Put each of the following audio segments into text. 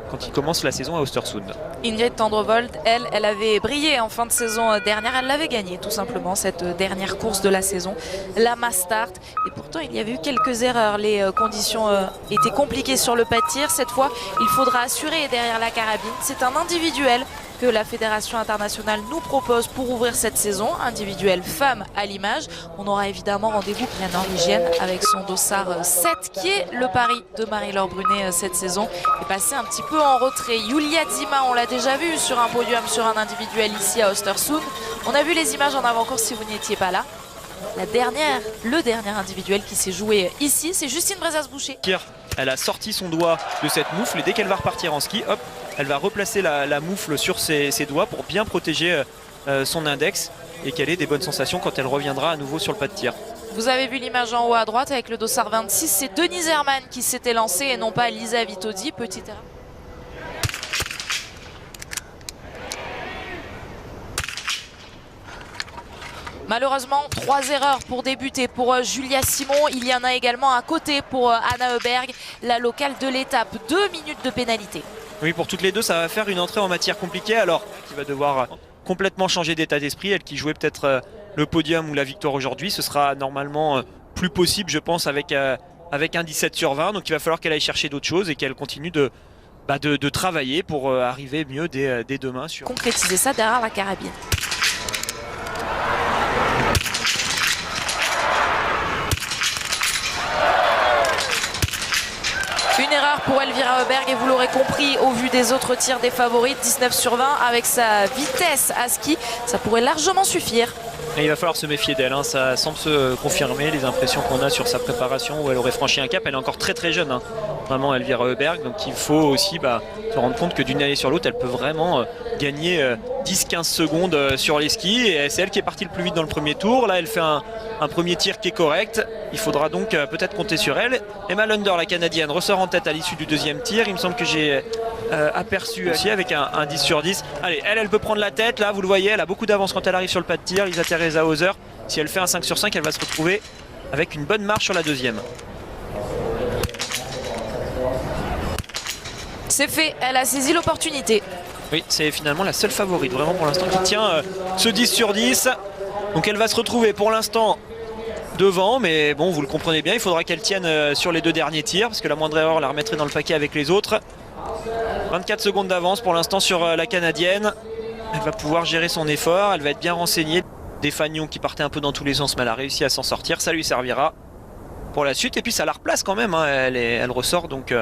quand il commence la saison à Östersund. Ingrid Tendrevold, elle avait brillé en fin de saison dernière. Elle l'avait gagné tout simplement cette dernière course de la saison, la Mass Start. Et pourtant, il y avait eu quelques erreurs. Les conditions étaient compliquées sur le pas de tir. Cette fois, il faudra assurer derrière la carabine. C'est un individuel que la Fédération internationale nous propose pour ouvrir cette saison, individuel femme à l'image. On aura évidemment rendez-vous avec la Norvégienne avec son dossard 7 qui est le pari de Marie-Laure Brunet cette saison, est passé un petit peu en retrait. Julia Zima, on l'a déjà vu sur un podium, sur un individuel ici à Östersund. On a vu les images en avant-course si vous n'étiez pas là. Le dernier individuel qui s'est joué ici, c'est Justine Brezas-Boucher. Elle a sorti son doigt de cette moufle et dès qu'elle va repartir en ski, hop, elle va replacer la moufle sur ses doigts pour bien protéger son index et qu'elle ait des bonnes sensations quand elle reviendra à nouveau sur le pas de tir. Vous avez vu l'image en haut à droite avec le dossard 26, c'est Denise Herrmann qui s'était lancée et non pas Lisa Vitozzi. Petite erreur. Malheureusement, 3 erreurs pour débuter pour Julia Simon. Il y en a également à côté pour Anna Heuberg, la locale de l'étape. 2 minutes de pénalité. Oui, pour toutes les deux, ça va faire une entrée en matière compliquée. Alors, qui va devoir complètement changer d'état d'esprit. Elle qui jouait peut-être le podium ou la victoire aujourd'hui, ce sera normalement plus possible, je pense, avec un 17 sur 20. Donc, il va falloir qu'elle aille chercher d'autres choses et qu'elle continue de travailler pour arriver mieux dès demain. Concrétiser ça derrière la carabine. Une erreur pour Elvira Heuberg et vous l'aurez compris au vu des autres tirs des favorites, 19 sur 20 avec sa vitesse à ski, ça pourrait largement suffire. Et il va falloir se méfier d'elle, hein. Ça semble se confirmer les impressions qu'on a sur sa préparation où elle aurait franchi un cap. Elle est encore très très jeune, hein. Vraiment Elvira Heuberg, donc il faut aussi se rendre compte que d'une année sur l'autre elle peut vraiment gagner 10-15 secondes sur les skis et c'est elle qui est partie le plus vite dans le premier tour. Là elle fait un premier tir qui est correct, il faudra donc peut-être compter sur elle. Emma Lunder, la canadienne, ressort en tête à l'issue du deuxième tir, il me semble que j'ai aperçu aussi avec un 10 sur 10. Allez, elle peut prendre la tête, là vous le voyez, elle a beaucoup d'avance quand elle arrive sur le pas de tir. Lisa Teresa Hauser, si elle fait un 5 sur 5, elle va se retrouver avec une bonne marche sur la deuxième. C'est fait, elle a saisi l'opportunité. Oui, c'est finalement la seule favorite vraiment pour l'instant qui tient ce 10 sur 10. Donc elle va se retrouver pour l'instant devant, mais bon, vous le comprenez bien, il faudra qu'elle tienne sur les 2 derniers tirs parce que la moindre erreur la remettrait dans le paquet avec les autres. 24 secondes d'avance pour l'instant sur la canadienne. Elle va pouvoir gérer son effort, elle va être bien renseignée. Des Fagnon qui partaient un peu dans tous les sens, mais elle a réussi à s'en sortir, ça lui servira pour la suite. Et puis ça la replace quand même, hein. Elle ressort donc...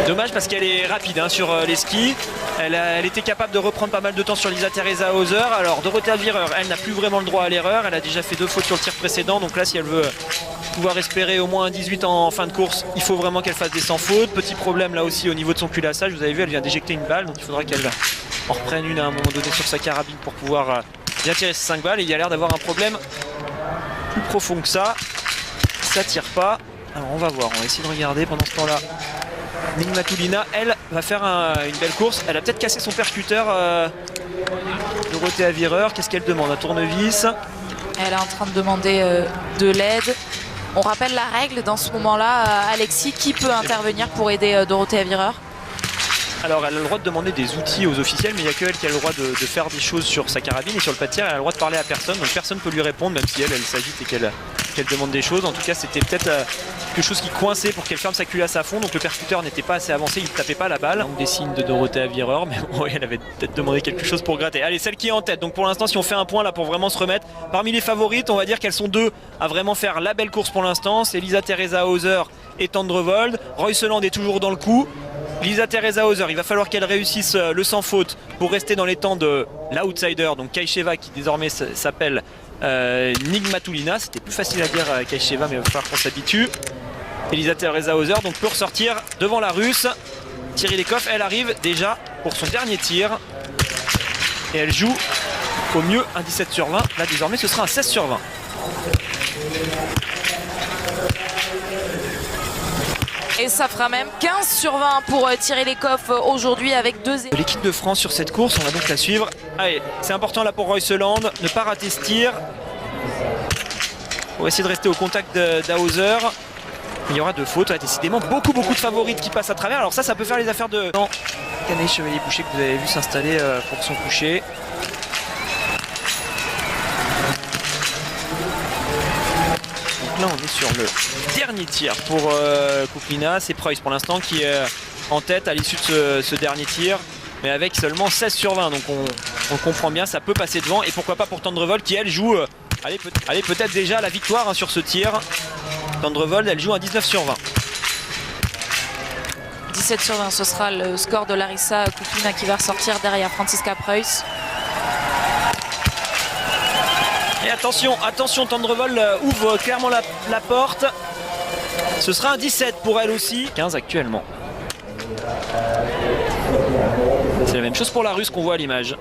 Dommage parce qu'elle est rapide, hein, sur les skis. Elle était capable de reprendre pas mal de temps sur Lisa Teresa Hauser. Alors Dorothea Virer, elle n'a plus vraiment le droit à l'erreur. Elle a déjà fait 2 fautes sur le tir précédent. Donc là, si elle veut pouvoir espérer au moins un 18 en fin de course, il faut vraiment qu'elle fasse des sans fautes. Petit problème là aussi au niveau de son culassage. Vous avez vu, elle vient d'éjecter une balle. Donc il faudra qu'elle en reprenne une à un moment donné sur sa carabine pour pouvoir bien tirer ses 5 balles. Et il y a l'air d'avoir un problème plus profond que ça. Ça tire pas. Alors on va voir, on va essayer de regarder pendant ce temps-là. Nigmatulina, elle, va faire une belle course. Elle a peut-être cassé son percuteur. Dorothea Virer, qu'est-ce qu'elle demande? Un tournevis. Elle est en train de demander de l'aide. On rappelle la règle dans ce moment-là, Alexis, qui peut intervenir pour aider Dorothea Virer? Alors elle a le droit de demander des outils aux officiels, mais il n'y a que elle qui a le droit de faire des choses sur sa carabine et sur le pas de tir. Elle a le droit de parler à personne, donc personne ne peut lui répondre, même si elle s'agite et qu'elle demande des choses. En tout cas, c'était peut-être quelque chose qui coinçait pour qu'elle ferme sa culasse à fond, donc le percuteur n'était pas assez avancé, il ne tapait pas la balle. Donc des signes de Dorothea Virer, mais bon, elle avait peut-être demandé quelque chose pour gratter. Allez, celle qui est en tête, donc pour l'instant, si on fait un point là pour vraiment se remettre, parmi les favorites, on va dire qu'elles sont 2 à vraiment faire la belle course pour l'instant. C'est Lisa Teresa Hauser et Tendrevold. Royseland est toujours dans le coup. Lisa Teresa Hauser, il va falloir qu'elle réussisse le sans faute pour rester dans les temps de l'outsider, donc Kaisheva qui désormais s'appelle Nigmatulina. C'était plus facile à dire Kaisheva, mais il va falloir qu'on s'habitue. Et Lisa Teresa Hauser donc peut ressortir devant la Russe. Thierry Lecoff, elle arrive déjà pour son dernier tir. Et elle joue au mieux un 17 sur 20. Là désormais ce sera un 16 sur 20. Et ça fera même 15 sur 20 pour Thierry Lecoff aujourd'hui avec 2. L'équipe de France sur cette course, on va donc la suivre. Allez, c'est important là pour Royseland, ne pas rater ce tir. On va essayer de rester au contact d'Hauser. Il y aura 2 fautes, décidément beaucoup de favorites qui passent à travers. Alors ça peut faire les affaires de... Anaïs Chevalier-Boucher que vous avez vu s'installer pour son coucher. Donc là on est sur le dernier tir pour Kouklina. C'est Preuss pour l'instant qui est en tête à l'issue de ce dernier tir, mais avec seulement 16 sur 20. Donc on comprend bien, ça peut passer devant. Et pourquoi pas pour Tendrevold qui elle joue, allez peut-être déjà la victoire sur ce tir. Tendrevold elle joue un 19 sur 20. 17 sur 20, ce sera le score de Larissa Kouklina qui va ressortir derrière Franziska Preuss. Et attention, Tendrevold ouvre clairement la porte. Ce sera un 17 pour elle aussi. 15 actuellement. C'est la même chose pour la Russe qu'on voit à l'image.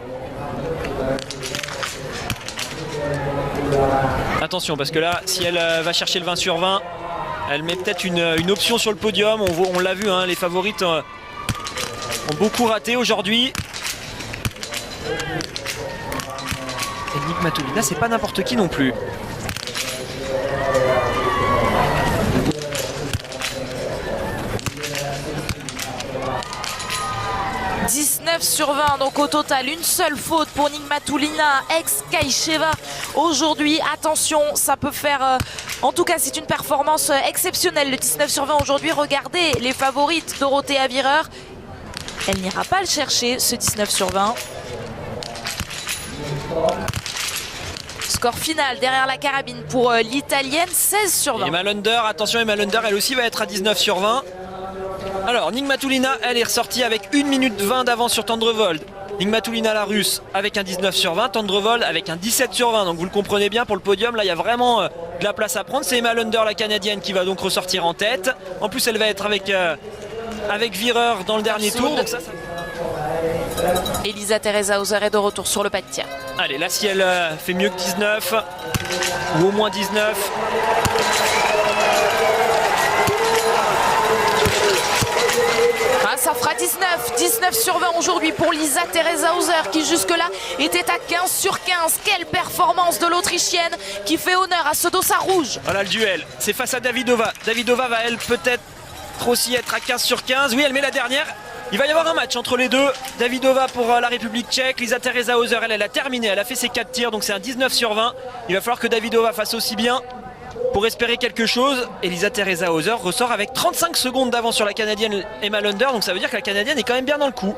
Attention parce que là, si elle va chercher le 20 sur 20, elle met peut-être une option sur le podium. On l'a vu, hein, les favorites ont beaucoup raté aujourd'hui. Et Nigmatulina, c'est pas n'importe qui non plus. « 19 sur 20, donc au total une seule faute pour Nigmatulina, ex-Kaisheva aujourd'hui. Attention, ça peut faire... en tout cas, c'est une performance exceptionnelle, le 19 sur 20 aujourd'hui. Regardez les favorites, Dorothea Virer. Elle n'ira pas le chercher, ce 19 sur 20. Score final derrière la carabine pour l'Italienne, 16 sur 20. Emma Lunder, attention, Emma Lunder, elle aussi va être à 19 sur 20. Alors, Nigmatulina, elle est ressortie avec 1 minute 20 d'avance sur Tendrevold. Nigmatulina, la Russe, avec un 19 sur 20. Tendrevold avec un 17 sur 20. Donc vous le comprenez bien, pour le podium, là, il y a vraiment de la place à prendre. C'est Emma Lunder, la Canadienne, qui va donc ressortir en tête. En plus, elle va être avec Virer dans le dernier tour. Donc ça... Elisa Teresa Hauser est de retour sur le pas de tir. Allez, là, si elle fait mieux que 19, ou au moins 19... Ah, ça fera 19 sur 20 aujourd'hui pour Lisa Teresa Hauser qui jusque-là était à 15 sur 15. Quelle performance de l'Autrichienne qui fait honneur à ce dossard rouge. Voilà le duel, c'est face à Davidova. Davidova va elle peut-être aussi être à 15 sur 15. Oui, elle met la dernière. Il va y avoir un match entre les deux. Davidova pour la République tchèque. Lisa Teresa Hauser, elle a terminé. Elle a fait ses 4 tirs, donc c'est un 19 sur 20. Il va falloir que Davidova fasse aussi bien pour espérer quelque chose. Elisa Teresa Hauser ressort avec 35 secondes d'avance sur la Canadienne Emma Lunder. Donc ça veut dire que la Canadienne est quand même bien dans le coup.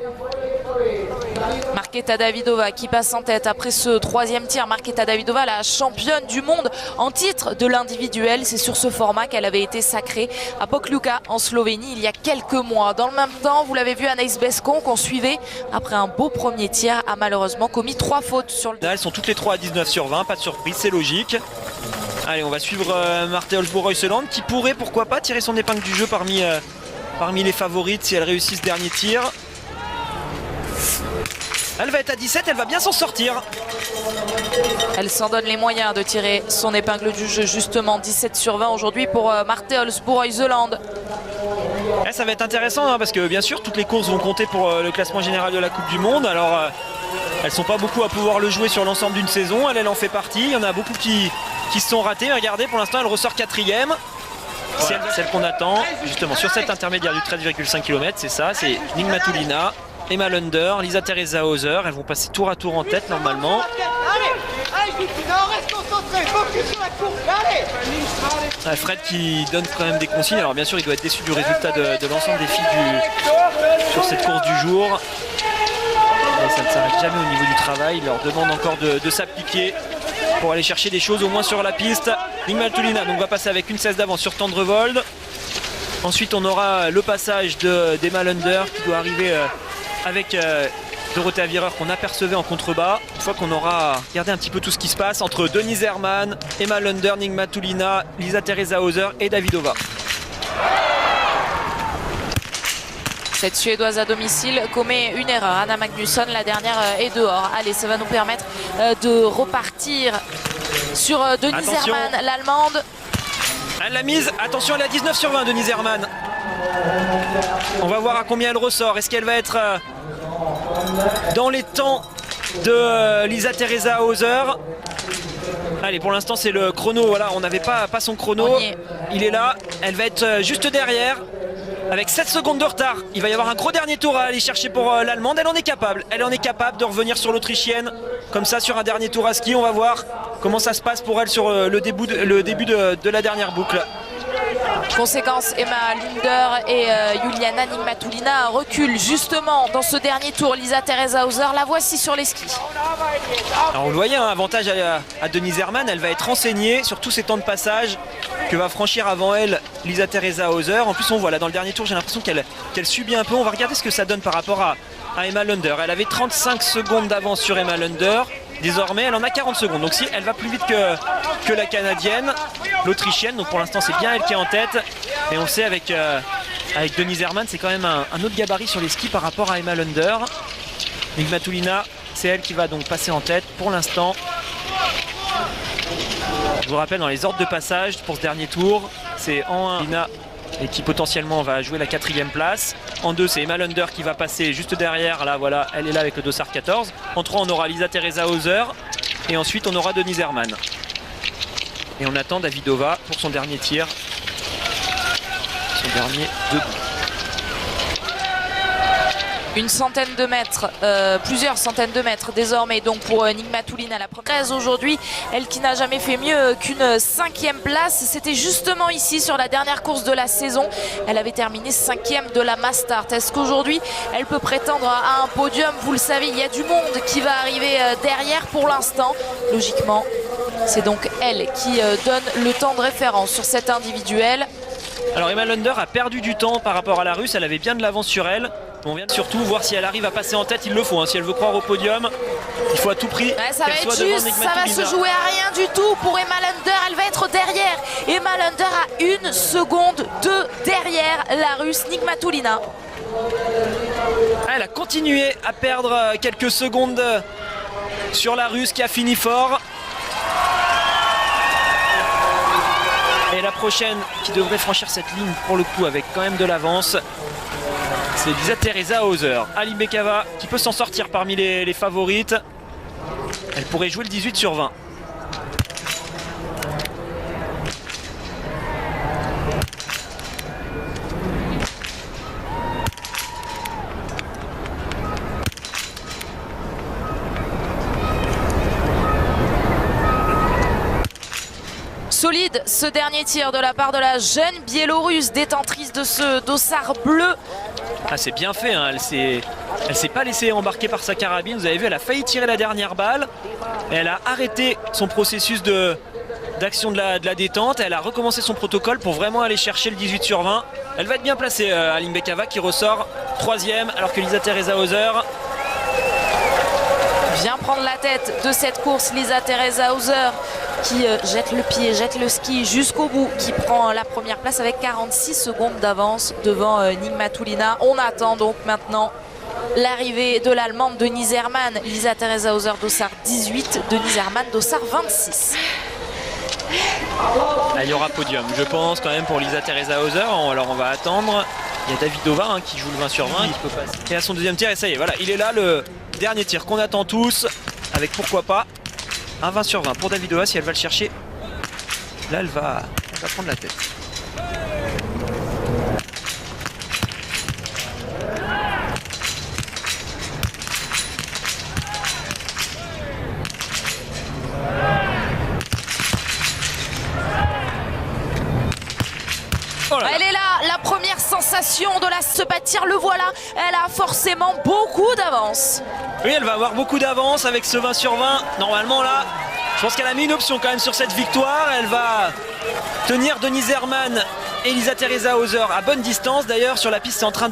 Marketa Davidova qui passe en tête après ce troisième tir. Marketa Davidova, la championne du monde en titre de l'individuel. C'est sur ce format qu'elle avait été sacrée à Pokluka en Slovénie il y a quelques mois. Dans le même temps, vous l'avez vu, Anaïs Bescon qu'on suivait après un beau premier tir a malheureusement commis 3 fautes sur le... Elles sont toutes les 3 à 19 sur 20, pas de surprise, c'est logique. Allez, on va suivre Marte Olsbo-Reuseland qui pourrait, pourquoi pas, tirer son épingle du jeu parmi les favorites si elle réussit ce dernier tir. Elle va être à 17, elle va bien s'en sortir. Elle s'en donne les moyens de tirer son épingle du jeu, justement 17 sur 20 aujourd'hui pour Marte Olsbo-Reuseland. Ça va être intéressant hein, parce que bien sûr toutes les courses vont compter pour le classement général de la Coupe du Monde. Alors elles sont pas beaucoup à pouvoir le jouer sur l'ensemble d'une saison, elle en fait partie. Il y en a beaucoup qui se sont ratés. Regardez, pour l'instant elle ressort 4e. Celle qu'on attend justement sur cette intermédiaire du 13,5 km, c'est ça, c'est Nigmatulina, Emma Lunder, Lisa Teresa Hauser. Elles vont passer tour à tour en tête normalement. Fred qui donne quand même des consignes. Alors bien sûr il doit être déçu du résultat de l'ensemble des filles sur cette course du jour. Et ça ne s'arrête jamais au niveau du travail. Il leur demande encore de s'appliquer pour aller chercher des choses au moins sur la piste. Nigmatulina donc va passer avec une 16 d'avance sur Tendrevold. Ensuite on aura le passage d'Emma Lunder qui doit arriver avec Dorothea Virer qu'on apercevait en contrebas. Une fois qu'on aura regardé un petit peu tout ce qui se passe entre Denise Herrmann, Emma Lunder, Nigmatulina, Lisa Teresa Hauser et Davidova. Cette Suédoise à domicile commet une erreur. Anna Magnusson, la dernière, est dehors. Allez, ça va nous permettre de repartir sur Denise Herrmann, l'Allemande. Elle l'a mise, attention, elle est à 19 sur 20, Denise Herrmann. On va voir à combien elle ressort. Est-ce qu'elle va être dans les temps de Lisa Teresa Hauser? Allez, pour l'instant c'est le chrono, voilà, on n'avait pas son chrono. Il est là, elle va être juste derrière. avec 7 secondes de retard. Il va y avoir un gros dernier tour à aller chercher pour l'Allemande. Elle en est capable. Elle en est capable de revenir sur l'Autrichienne. Comme ça, sur un dernier tour à ski, on va voir comment ça se passe pour elle sur le début de la dernière boucle. Conséquence, Emma Linder et Juliana Nigmatulina reculent justement dans ce dernier tour. Lisa Theresa Hauser, la voici sur les skis. Alors on le voyait, un avantage à Denise Herrmann. Elle va être renseignée sur tous ces temps de passage que va franchir avant elle Lisa Theresa Hauser. En plus on voit là dans le dernier tour, j'ai l'impression qu'elle subit un peu. On va regarder ce que ça donne par rapport à Emma Lunder. Elle avait 35 secondes d'avance sur Emma Lunder. Désormais elle en a 40 secondes. Donc si elle va plus vite que la Canadienne, l'Autrichienne, donc pour l'instant c'est bien elle qui est en tête. Et on sait avec Denise Herrmann, c'est quand même un autre gabarit sur les skis par rapport à Emma Lunder. Nigmatulina, c'est elle qui va donc passer en tête pour l'instant. Je vous rappelle dans les ordres de passage pour ce dernier tour, c'est en 1 Lina et qui potentiellement va jouer la 4e place. En 2 c'est Emma Lunder qui va passer juste derrière, là voilà, elle est là avec le dossard 14. En 3 on aura Lisa Theresa Hauser et ensuite on aura Denise Herrmann. Et on attend Davidova pour son dernier tir. Son dernier debout. Une centaine de mètres, plusieurs centaines de mètres désormais donc pour Nigmatulina, la première aujourd'hui. Elle qui n'a jamais fait mieux qu'une 5e place. C'était justement ici sur la dernière course de la saison. Elle avait terminé 5e de la Mastart. Est-ce qu'aujourd'hui elle peut prétendre à un podium? Vous le savez, il y a du monde qui va arriver derrière pour l'instant. Logiquement, c'est donc elle qui donne le temps de référence sur cet individuel. Alors Emma Lunder a perdu du temps par rapport à la Russe. Elle avait bien de l'avance sur elle. On vient surtout voir si elle arrive à passer en tête, il le faut. Si elle veut croire au podium, il faut à tout prix. Ça va être juste, ça va se jouer à rien du tout pour Emma Lunder. Elle va être derrière. Emma Lunder a 1 seconde de derrière la Russe Nigmatulina. Elle a continué à perdre quelques secondes sur la Russe qui a fini fort. Et la prochaine qui devrait franchir cette ligne pour le coup avec quand même de l'avance, c'est Lisa Theresa Hauser. Ali Bekava qui peut s'en sortir parmi les favorites. Elle pourrait jouer le 18 sur 20. Solide ce dernier tir de la part de la jeune Biélorusse détentrice de ce dossard bleu. Ah, c'est bien fait, hein. Elle s'est pas laissée embarquer par sa carabine. Vous avez vu, elle a failli tirer la dernière balle. Elle a arrêté son processus d'action de la détente. Elle a recommencé son protocole pour vraiment aller chercher le 18 sur 20. Elle va être bien placée, Aline Bekava, qui ressort 3e, alors que Lisa Theresa Hauser vient prendre la tête de cette course. Lisa Theresa Hauser qui jette le pied, jette le ski jusqu'au bout, qui prend la première place avec 46 secondes d'avance devant Nigmatulina. On attend donc maintenant l'arrivée de l'Allemande Denise Herrmann. Lisa Theresa Hauser dossard 18, Denise Herrmann dossard 26. Là, il y aura podium, je pense, quand même pour Lisa Theresa Hauser. Alors on va attendre. Il y a Davidova qui joue le 20 sur 20. Il peut passer. Et à son deuxième tir, et ça y est, voilà, il est là, le dernier tir qu'on attend tous, avec pourquoi pas un 20 sur 20 pour Davidova si elle va le chercher. Là, elle va prendre la tête. Oh là là. Elle est là, la première sensation de la se bâtir, le voilà. Elle a forcément beaucoup d'avance. Oui, elle va avoir beaucoup d'avance avec ce 20 sur 20. Normalement là, je pense qu'elle a mis une option quand même sur cette victoire. Elle va tenir Denise Herrmann et Lisa Theresa Hauser à bonne distance. D'ailleurs sur la piste c'est en train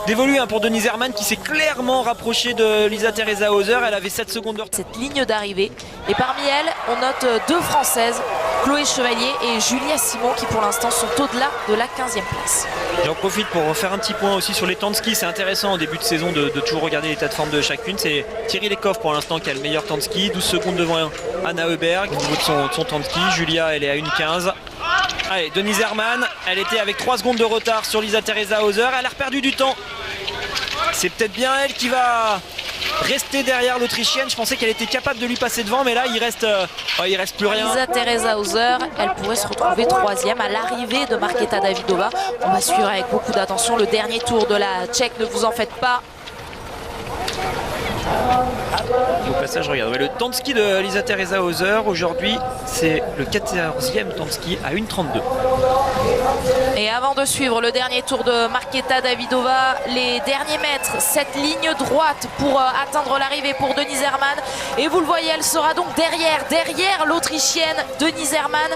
d'évoluer pour Denise Herrmann qui s'est clairement rapprochée de Lisa Theresa Hauser. Elle avait 7 secondes de retard. Cette ligne d'arrivée. Et parmi elles, on note 2 Françaises, Chloé Chevalier et Julia Simon, qui pour l'instant sont au-delà de la 15e place. J'en profite pour faire un petit point aussi sur les temps de ski. C'est intéressant en début de saison de toujours regarder l'état de forme de chacune. C'est Thierry Lecoff pour l'instant qui a le meilleur temps de ski, 12 secondes devant Anna Heuberg au niveau de son temps de ski. Julia, elle est à 1,15. Allez, Denise Herrmann, elle était avec 3 secondes de retard sur Lisa Theresa Hauser. Elle a perdu du temps. C'est peut-être bien elle qui va rester derrière l'Autrichienne. Je pensais qu'elle était capable de lui passer devant, mais là il reste plus rien. Lisa Teresa Hauser, elle pourrait se retrouver troisième à l'arrivée de Markéta Davidová. On va suivre avec beaucoup d'attention le dernier tour de la Tchèque, ne vous en faites pas. Au passage, regarde, le temps de ski de Lisa Teresa Hauser aujourd'hui, c'est le 14e temps de ski à 1,32. Et avant de suivre le dernier tour de Markéta Davidová, les derniers mètres, cette ligne droite pour atteindre l'arrivée pour Denise Herrmann. Et vous le voyez, elle sera donc derrière l'Autrichienne Denise Herrmann.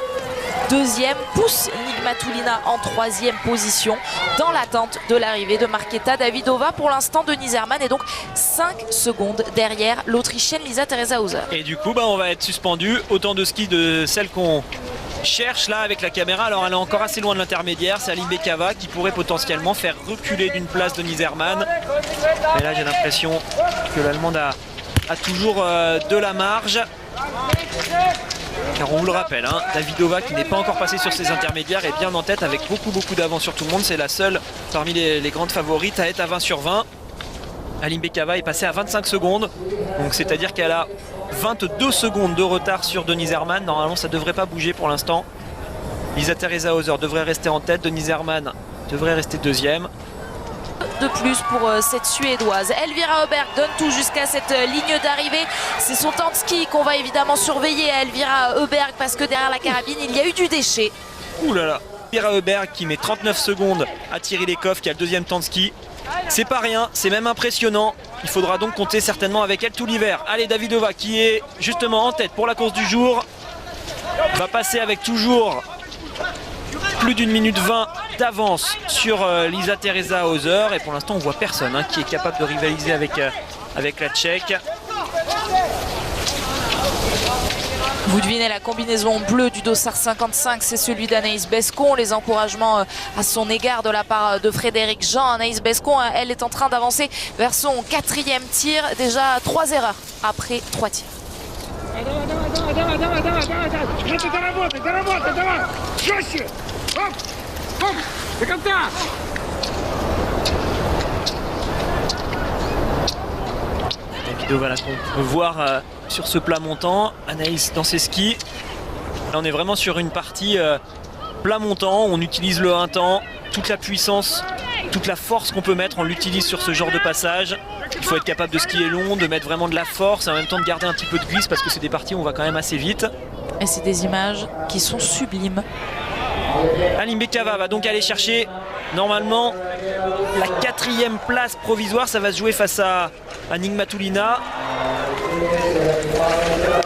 Deuxième, pousse Nigmatulina en troisième position dans l'attente de l'arrivée de Markéta Davidová. Pour l'instant, Denise Herrmann est donc 5 secondes derrière l'Autrichienne Lisa Teresa Hauser. Et du coup, on va être suspendu. Autant de ski de celle qu'on cherche là avec la caméra. Alors elle est encore assez loin de l'intermédiaire. C'est Aline Bekava qui pourrait potentiellement faire reculer d'une place Denise Herrmann. Mais là, j'ai l'impression que l'Allemande a toujours de la marge. Car on vous le rappelle, Davidová qui n'est pas encore passée sur ses intermédiaires est bien en tête avec beaucoup d'avance sur tout le monde. C'est la seule parmi les grandes favorites à être à 20 sur 20. Aline Bekava est passée à 25 secondes. Donc c'est-à-dire qu'elle a 22 secondes de retard sur Denise Herrmann. Normalement ça ne devrait pas bouger pour l'instant. Lisa Teresa Hauser devrait rester en tête. Denise Herrmann devrait rester deuxième. De plus pour cette Suédoise. Elvira Öberg donne tout jusqu'à cette ligne d'arrivée. C'est son temps de ski qu'on va évidemment surveiller à Elvira Öberg parce que derrière la carabine, il y a eu du déchet. Ouh là là. Elvira Öberg qui met 39 secondes à Thierry Lekhoff qui a le deuxième temps de ski. C'est pas rien, c'est même impressionnant. Il faudra donc compter certainement avec elle tout l'hiver. Allez, Davidová qui est justement en tête pour la course du jour. Va passer avec toujours plus d'1 minute 20 d'avance sur Lisa Teresa Hauser. Et pour l'instant, on voit personne qui est capable de rivaliser avec la Tchèque. Vous devinez la combinaison bleue du dossard 55, c'est celui d'Anaïs Bescon. Les encouragements à son égard de la part de Frédéric Jean. Anaïs Bescon, elle est en train d'avancer vers son 4e tir. Déjà 3 erreurs après 3 tirs. Davidová là qu'on peut voir sur ce plat montant. Anaïs dans ses skis. Là on est vraiment sur une partie plat montant. On utilise le 1 temps. Toute la puissance, toute la force qu'on peut mettre, on l'utilise sur ce genre de passage. Il faut être capable de skier long, de mettre vraiment de la force et en même temps de garder un petit peu de glisse parce que c'est des parties où on va quand même assez vite. Et c'est des images qui sont sublimes. Aline Bekava va donc aller chercher normalement la 4e place provisoire. Ça va se jouer face à Nigmatulina.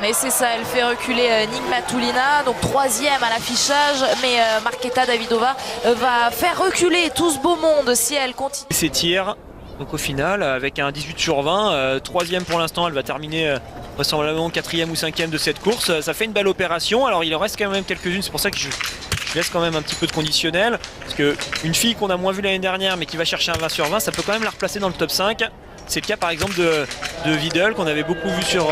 Mais c'est ça, elle fait reculer Nigmatulina, donc 3e à l'affichage. Mais Markéta Davidová va faire reculer tout ce beau monde si elle continue ses tirs. Donc au final, avec un 18 sur 20, 3e pour l'instant, elle va terminer vraisemblablement 4e ou 5e de cette course. Ça fait une belle opération. Alors il en reste quand même quelques-unes, c'est pour ça que je laisse quand même un petit peu de conditionnel. Parce qu'une fille qu'on a moins vue l'année dernière, mais qui va chercher un 20 sur 20, ça peut quand même la replacer dans le top 5. C'est le cas par exemple de Vidal, qu'on avait beaucoup vu sur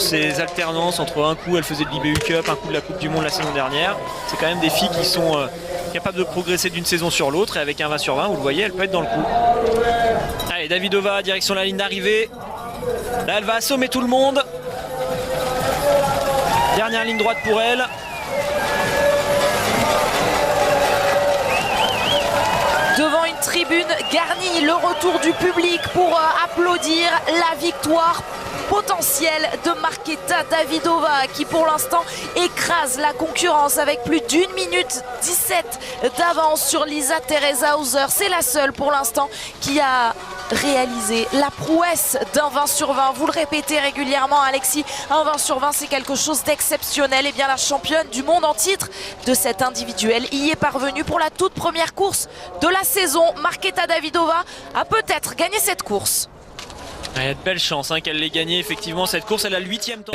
ses alternances. Entre un coup, elle faisait de l'IBU Cup, un coup de la Coupe du Monde la saison dernière. C'est quand même des filles qui sont capables de progresser d'une saison sur l'autre. Et avec un 20 sur 20, vous le voyez, elle peut être dans le coup. Allez, Davidová, direction la ligne d'arrivée. Là, elle va assommer tout le monde. Dernière ligne droite pour elle. Devant une tribune garnie, le retour du public pour applaudir la victoire potentielle de Markéta Davidová qui pour l'instant écrase la concurrence avec plus d'1 minute 17 d'avance sur Lisa Teresa Hauser. C'est la seule pour l'instant qui a réalisé la prouesse d'un 20 sur 20. Vous le répétez régulièrement, Alexis, un 20 sur 20 c'est quelque chose d'exceptionnel. Et bien la championne du monde en titre de cet individuel y est parvenue pour la toute première course de la saison. Markéta Davidová a peut-être gagné cette course. Il y a de belles chances qu'elle l'ait gagnée effectivement cette course. Elle a le 8e temps.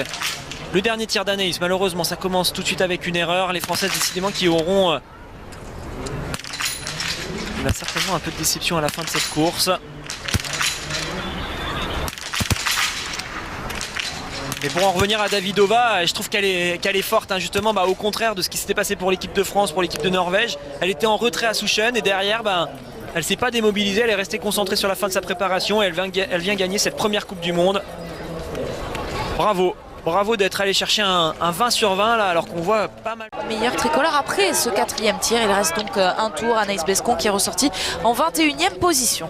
Le dernier tir d'Anaïs, malheureusement ça commence tout de suite avec une erreur. Les Françaises décidément qui auront il va certainement un peu de déception à la fin de cette course. Mais pour en revenir à Davidová, je trouve qu'elle est forte justement, au contraire de ce qui s'était passé pour l'équipe de France, pour l'équipe de Norvège. Elle était en retrait à Souchen et derrière Elle s'est pas démobilisée, elle est restée concentrée sur la fin de sa préparation et elle vient gagner cette première Coupe du Monde. Bravo, bravo d'être allé chercher un 20 sur 20 là, alors qu'on voit pas mal. Meilleur tricolore après ce 4e tir. Il reste donc un tour. Anaïs Bescon qui est ressortie en 21e position.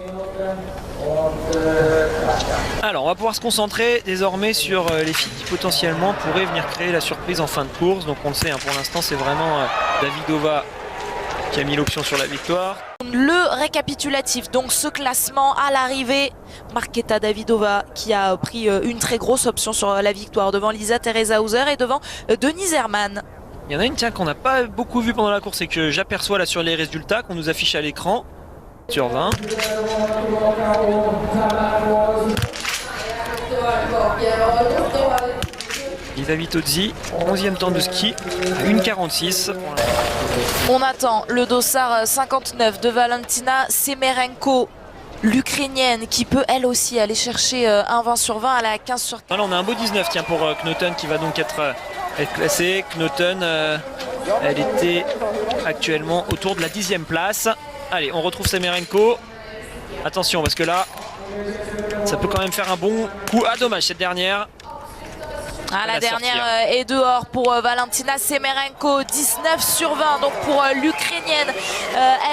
Alors on va pouvoir se concentrer désormais sur les filles qui potentiellement pourraient venir créer la surprise en fin de course. Donc on le sait, hein, pour l'instant c'est vraiment Davidova qui a mis l'option sur la victoire. Le récapitulatif, donc ce classement à l'arrivée, Markéta Davidova qui a pris une très grosse option sur la victoire devant Lisa Teresa Hauser et devant Denise Herrmann. Il y en a une qu'on n'a pas beaucoup vu pendant la course et que j'aperçois là sur les résultats qu'on nous affiche à l'écran. Sur 20. Lisa Vitozzi, 11e temps de ski, 1,46. On attend le dossard 59 de Valentina Semerenko, l'Ukrainienne, qui peut elle aussi aller chercher un 20 sur 20 à la 15 sur 15. Là, on a un beau 19 tiens, pour Knoten qui va donc être classée. Knoten, elle était actuellement autour de la 10e place. Allez, on retrouve Semerenko. Attention parce que là, ça peut quand même faire un bon coup. Ah dommage cette dernière. Ah, la dernière est dehors pour Valentina Semerenko, 19 sur 20 donc pour l'Ukrainienne.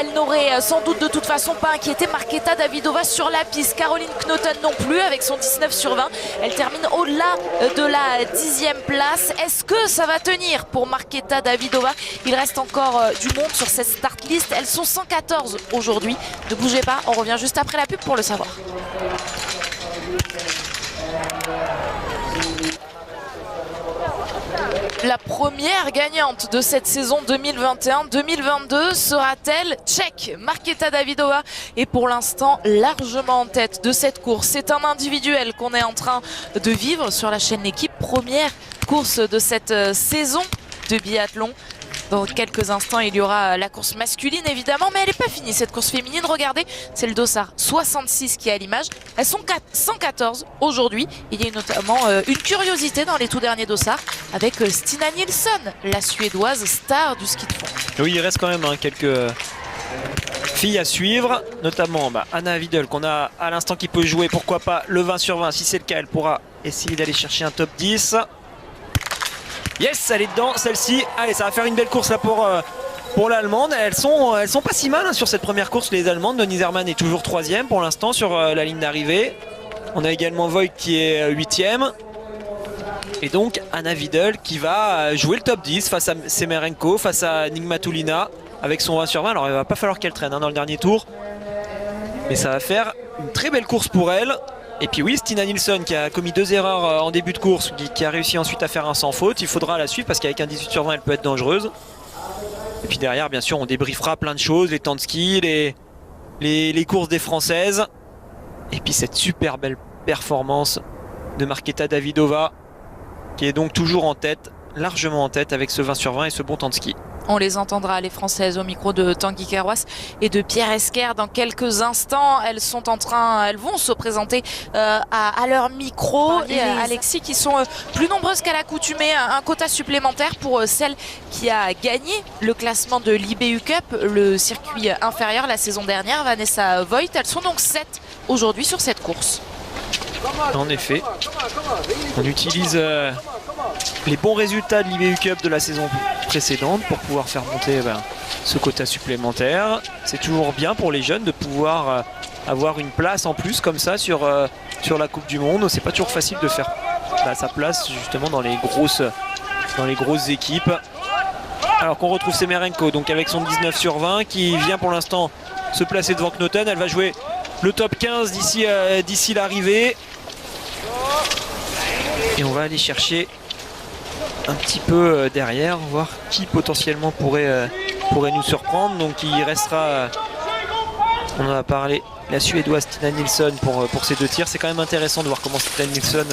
Elle n'aurait sans doute de toute façon pas inquiété Markéta Davidova sur la piste. Caroline Knoten non plus avec son 19 sur 20. Elle termine au-delà de la 10e place. Est-ce que ça va tenir pour Markéta Davidova? Il reste encore du monde sur cette start list. Elles sont 114 aujourd'hui. Ne bougez pas, on revient juste après la pub pour le savoir. La première gagnante de cette saison 2021-2022 sera-t-elle tchèque? Markéta Davidova est pour l'instant largement en tête de cette course. C'est un individuel qu'on est en train de vivre sur la chaîne L'équipe. Première course de cette saison de biathlon. Dans quelques instants, il y aura la course masculine évidemment, mais elle n'est pas finie cette course féminine. Regardez, c'est le dossard 66 qui est à l'image. Elles sont 114 aujourd'hui. Il y a notamment une curiosité dans les tout derniers dossards avec Stina Nilsson, la suédoise star du ski de fond. Oui, il reste quand même quelques filles à suivre, notamment Anna Vidal qu'on a à l'instant qui peut jouer, pourquoi pas le 20 sur 20. Si c'est le cas, elle pourra essayer d'aller chercher un top 10. Yes, elle est dedans celle-ci. Allez, ça va faire une belle course là pour l'Allemande. Elles sont pas si mal sur cette première course, les Allemandes. Denise Herrmann est toujours 3e pour l'instant sur la ligne d'arrivée. On a également Voigt qui est 8e. Et donc Anna Vidal qui va jouer le top 10 face à Semerenko, face à Nigmatulina avec son 20 sur 20. Alors il va pas falloir qu'elle traîne dans le dernier tour. Mais ça va faire une très belle course pour elle. Et puis oui, Stina Nilsson qui a commis 2 erreurs en début de course, qui a réussi ensuite à faire un sans faute. Il faudra la suivre parce qu'avec un 18 sur 20 elle peut être dangereuse. Et puis derrière bien sûr on débriefera plein de choses, les temps de ski, les courses des Françaises. Et puis cette super belle performance de Markéta Davidova qui est donc toujours en tête, largement en tête avec ce 20 sur 20 et ce bon temps de ski. On les entendra, les Françaises, au micro de Tanguy Carroisse et de Pierre Esquer dans quelques instants. Elles vont se présenter à leur micro. Et Alexis, qui sont plus nombreuses qu'à l'accoutumée. Un quota supplémentaire pour celle qui a gagné le classement de l'IBU Cup, le circuit inférieur la saison dernière, Vanessa Voigt. Elles sont donc 7 aujourd'hui sur cette course. En effet, on utilise les bons résultats de l'IBU Cup de la saison précédente pour pouvoir faire monter ce quota supplémentaire. C'est toujours bien pour les jeunes de pouvoir avoir une place en plus comme ça sur la Coupe du Monde. C'est pas toujours facile de faire sa place justement dans les grosses équipes. Alors qu'on retrouve Semerenko donc avec son 19 sur 20 qui vient pour l'instant se placer devant Knoten. Elle va jouer le top 15 d'ici l'arrivée. Et on va aller chercher un petit peu derrière, voir qui potentiellement pourrait nous surprendre. Donc il restera, on en a parlé, la Suédoise Stina Nilsson pour ces 2 tirs. C'est quand même intéressant de voir comment Stina Nilsson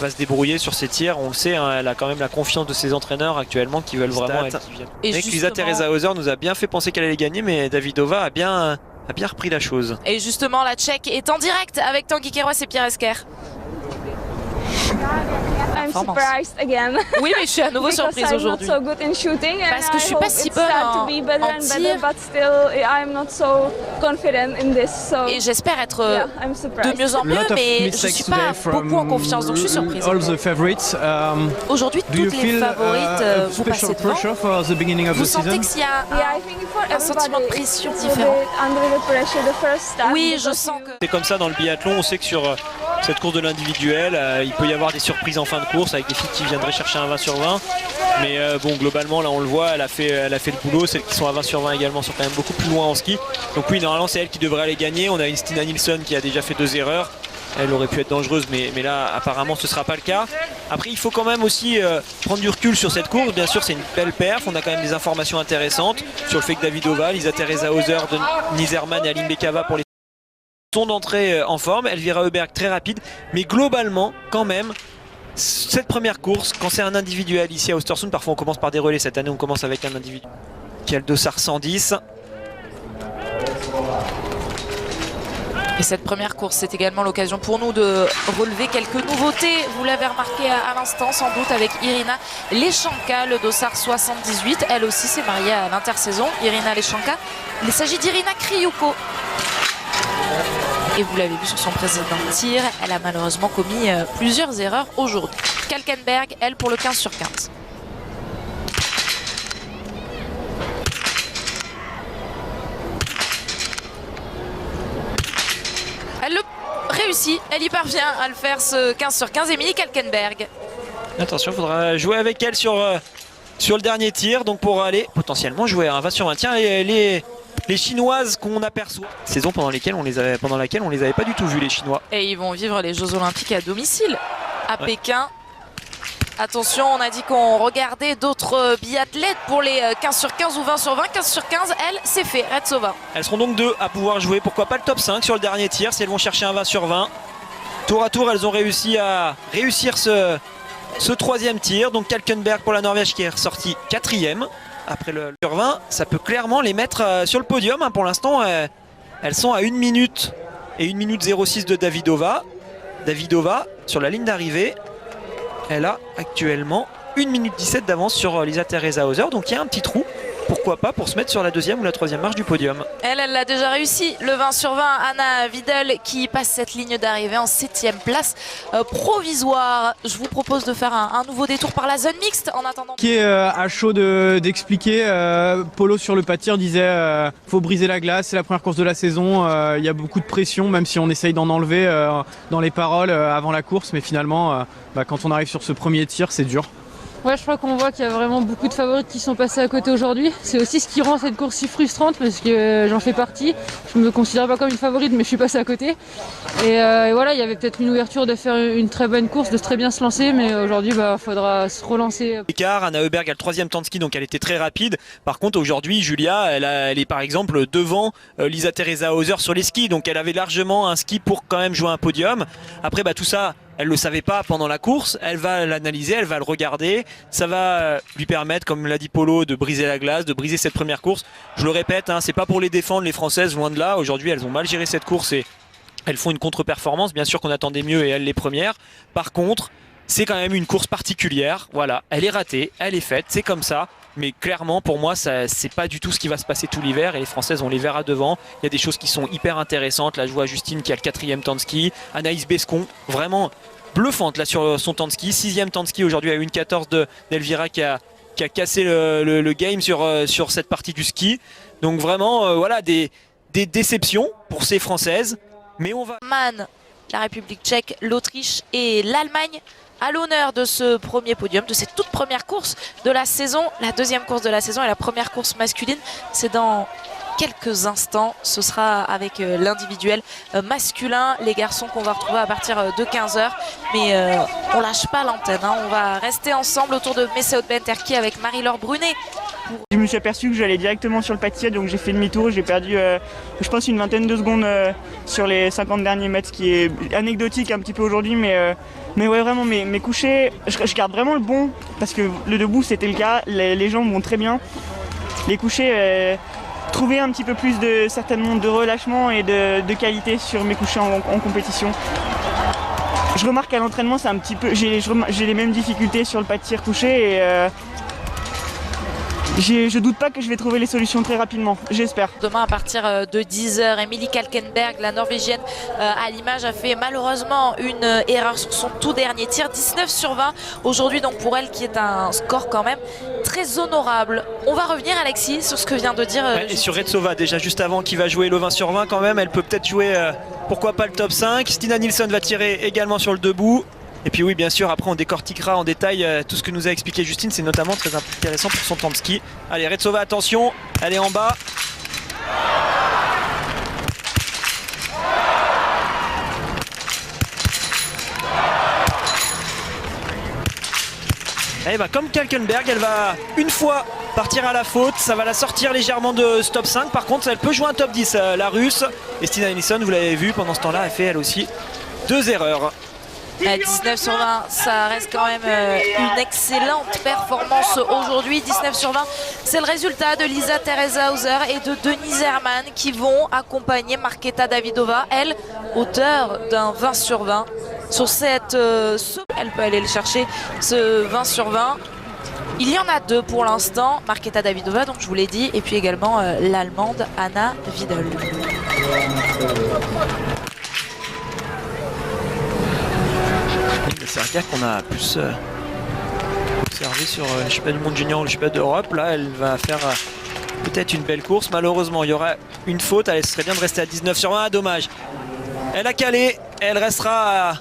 va se débrouiller sur ces tirs. On le sait, elle a quand même la confiance de ses entraîneurs actuellement qui veulent vraiment être. Et Lisa Teresa Hauser nous a bien fait penser qu'elle allait gagner, mais Davidova a bien repris la chose. Et justement, la Tchèque est en direct avec Tanguy Carroisse et Pierre Esquer. performance. Oui, mais je suis à nouveau surprise aujourd'hui. Parce que je suis pas si bonne en tir. Et j'espère être de mieux en mieux, mais je suis pas beaucoup en confiance, donc je suis surprise. Aujourd'hui, toutes les favorites vous passez devant. Vous sentez qu'il y a un sentiment de pression différent? Oui, je sens que... C'est comme ça dans le biathlon, on sait que sur cette course de l'individuel, il peut y avoir des surprises en fin de course avec des filles qui viendraient chercher un 20 sur 20. Mais bon, globalement, là on le voit, elle a fait le boulot. Celles qui sont à 20 sur 20 également sont quand même beaucoup plus loin en ski. Donc oui, normalement c'est elle qui devrait aller gagner. On a une Stina Nilsson qui a déjà fait 2 erreurs. Elle aurait pu être dangereuse, mais là apparemment ce ne sera pas le cas. Après, il faut quand même aussi prendre du recul sur cette course. Bien sûr, c'est une belle perf. On a quand même des informations intéressantes sur le fait que Davidova, Lisa Teresa Hauser, Nizerman et Aline Bekava pour les sont d'entrée en forme. Elvira Heuberg très rapide, mais globalement quand même cette première course, quand c'est un individuel ici à Östersund, parfois on commence par des relais. Cette année on commence avec un individuel. Kiel Dossard 110. Et cette première course, c'est également l'occasion pour nous de relever quelques nouveautés. Vous l'avez remarqué à l'instant, sans doute, avec Irina Lechanka, le Dossard 78. Elle aussi s'est mariée à l'intersaison, Irina Lechanka. Il s'agit d'Irina Kriouko. Et vous l'avez vu sur son précédent tir, elle a malheureusement commis plusieurs erreurs aujourd'hui. Kalkenberg, elle, pour le 15 sur 15. Elle le réussit, elle y parvient à le faire, ce 15 sur 15. Émilie Kalkenberg. Attention, il faudra jouer avec elle sur le dernier tir, donc pour aller potentiellement jouer à un 20 sur 20. Tiens, les Chinoises qu'on aperçoit. Saison pendant laquelle on les avait pas du tout vus, les Chinois. Et ils vont vivre les Jeux Olympiques à domicile, à Pékin. Attention, on a dit qu'on regardait d'autres biathlètes pour les 15 sur 15 ou 20 sur 20. 15 sur 15, elle, c'est fait, Retsova. Elles seront donc 2 à pouvoir jouer, pourquoi pas le top 5 sur le dernier tir, si elles vont chercher un 20 sur 20. Tour à tour, elles ont réussi à réussir ce troisième tir. Donc Kalkenberg pour la Norvège qui est ressortie 4e. Après le sur 20, ça peut clairement les mettre sur le podium. Pour l'instant, elles sont à 1 minute et 1 minute 06 de Davidova. Davidova, sur la ligne d'arrivée, elle a actuellement 1 minute 17 d'avance sur Lisa Teresa Hauser. Donc il y a un petit trou, pourquoi pas, pour se mettre sur la 2e ou la 3e marche du podium. Elle l'a déjà réussi, le 20 sur 20. Anna Vidal qui passe cette ligne d'arrivée en 7e place provisoire. Je vous propose de faire un nouveau détour par la zone mixte en attendant. Qui est à chaud d'expliquer. Polo sur le pas de tir disait faut briser la glace, c'est la première course de la saison. Il y a beaucoup de pression, même si on essaye d'en enlever dans les paroles avant la course, mais finalement, quand on arrive sur ce premier tir, c'est dur. Ouais, je crois qu'on voit qu'il y a vraiment beaucoup de favorites qui sont passées à côté aujourd'hui. C'est aussi ce qui rend cette course si frustrante parce que j'en fais partie. Je me considère pas comme une favorite, mais je suis passée à côté. Et voilà, il y avait peut-être une ouverture de faire une très bonne course, de très bien se lancer, mais aujourd'hui, faudra se relancer. Écart, Anna Heuberg a le 3e temps de ski, donc elle était très rapide. Par contre, aujourd'hui, Julia, elle est par exemple devant Lisa Teresa Hauser sur les skis, donc elle avait largement un ski pour quand même jouer un podium. Après, tout ça, elle ne le savait pas pendant la course, elle va l'analyser, elle va le regarder. Ça va lui permettre, comme l'a dit Polo, de briser la glace, de briser cette première course. Je le répète, c'est pas pour les défendre, les Françaises, loin de là. Aujourd'hui, elles ont mal géré cette course et elles font une contre-performance. Bien sûr qu'on attendait mieux et elles les premières. Par contre, c'est quand même une course particulière. Voilà, elle est ratée, elle est faite, c'est comme ça. Mais clairement, pour moi, c'est pas du tout ce qui va se passer tout l'hiver. Et les Françaises, on les verra devant. Il y a des choses qui sont hyper intéressantes. Là, je vois Justine qui a le 4e temps de ski. Anaïs Bescon, vraiment bluffante là sur son temps de ski. 6e temps de ski aujourd'hui à 1,14 d'Elvira qui a cassé le game sur cette partie du ski. Donc vraiment, voilà, des déceptions pour ces Françaises. Mais on va... La République tchèque, l'Autriche et l'Allemagne à l'honneur de ce premier podium, de cette toute première course de la saison, la 2e course de la saison et la première course masculine. C'est dans quelques instants, ce sera avec l'individuel masculin, les garçons qu'on va retrouver à partir de 15h. Mais on lâche pas l'antenne, on va rester ensemble autour de Messeot Benterki avec Marie-Laure Brunet. Je me suis aperçu que j'allais directement sur le pas de tir, donc j'ai fait demi-tour, j'ai perdu je pense une vingtaine de secondes sur les 50 derniers mètres, ce qui est anecdotique un petit peu aujourd'hui, mais ouais, vraiment mes couchers, je garde vraiment le bon, parce que le debout c'était le cas, les jambes vont très bien. Les couchers, trouver un petit peu plus certainement de relâchement et de qualité sur mes couchers en compétition. je remarque qu'à l'entraînement, c'est un petit peu, j'ai les mêmes difficultés sur le pas de tir touché et je doute pas que je vais trouver les solutions très rapidement, j'espère. Demain à partir de 10h, Emilie Kalkenberg, la Norvégienne à l'image, a fait malheureusement une erreur sur son tout dernier tir, 19 sur 20 aujourd'hui, donc pour elle qui est un score quand même très honorable. On va revenir, Alexis, sur ce que vient de dire et sur Retsova déjà juste avant, qui va jouer le 20 sur 20 quand même, elle peut peut-être jouer pourquoi pas le top 5. Stina Nilsson va tirer également sur le debout. Et puis oui, bien sûr, après on décortiquera en détail tout ce que nous a expliqué Justine, c'est notamment très intéressant pour son temps de ski. Allez, Retsova, attention, elle est en bas. Et bah, comme Kalkenberg, elle va une fois partir à la faute, ça va la sortir légèrement de ce top 5. Par contre, elle peut jouer un top 10, la russe. Et Stina Nilsson, vous l'avez vu, pendant ce temps-là, elle fait elle aussi 2 erreurs. 19 sur 20, ça reste quand même une excellente performance aujourd'hui. 19 sur 20, c'est le résultat de Lisa Teresa Hauser et de Denise Herrmann qui vont accompagner Marketa Davidova, elle, auteure d'un 20 sur 20. Sur cette elle peut aller le chercher, ce 20 sur 20. Il y en a 2 pour l'instant, Marketa Davidova, donc je vous l'ai dit, et puis également l'Allemande Anna Widel. C'est un gars qu'on a plus observé sur le championnat du monde junior ou le championnat d'Europe. Là, elle va faire peut-être une belle course. Malheureusement, il y aura une faute. Elle serait bien de rester à 19 sur 20. Dommage. Elle a calé. Elle restera